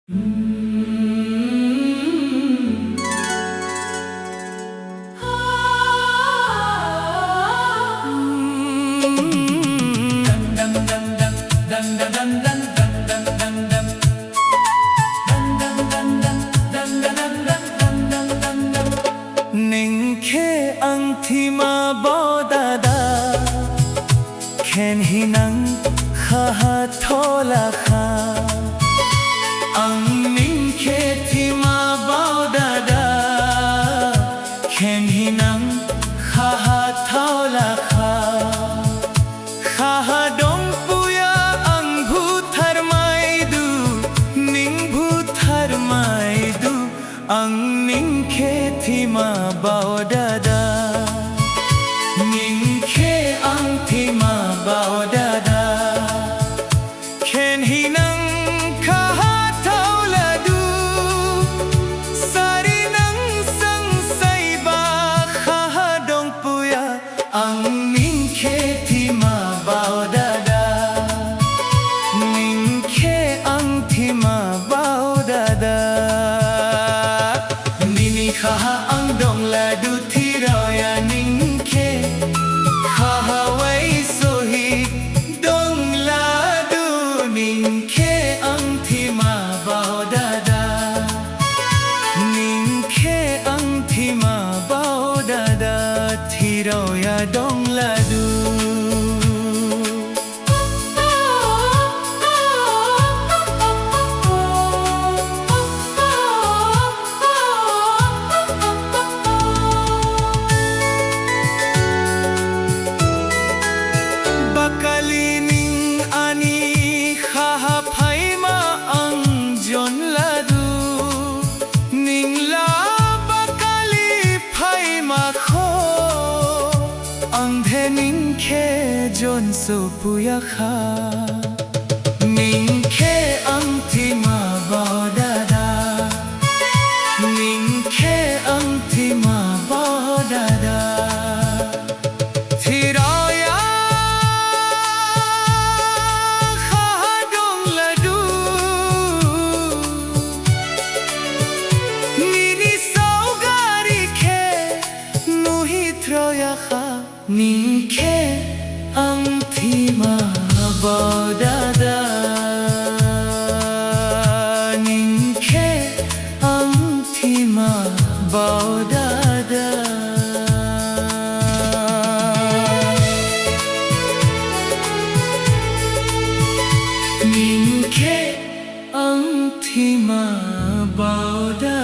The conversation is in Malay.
Ningke ang tima bodada Ken hinang khahatola kha Ang ningke tima bodada Ken hinang khahatola kha Khahadong puya ang bhuthar maidu Ning bhuthar maidu Ang ningke tima bodada Ningke ang tima bodada Ken hinang kahatawladu Sari nang sangsay ba khahadong puya Ang ningke tima bodada Ningke ang tima bodada Khaha ang dong ladu thiroya ningke Khaha wai sohi dong ladu Ningke ang thima baudada Ningke ang thima baudada Thiroya dong ladu Kalining ani khaha phaima ang jon ladu Ningla bakali phaima kho Ang dhening khe jon sopuya kha Ningke ang tima bodada Ningke ang tima bodada Ningke ang tima bodada Ningke ang tima bodada Ningke ang tima bodada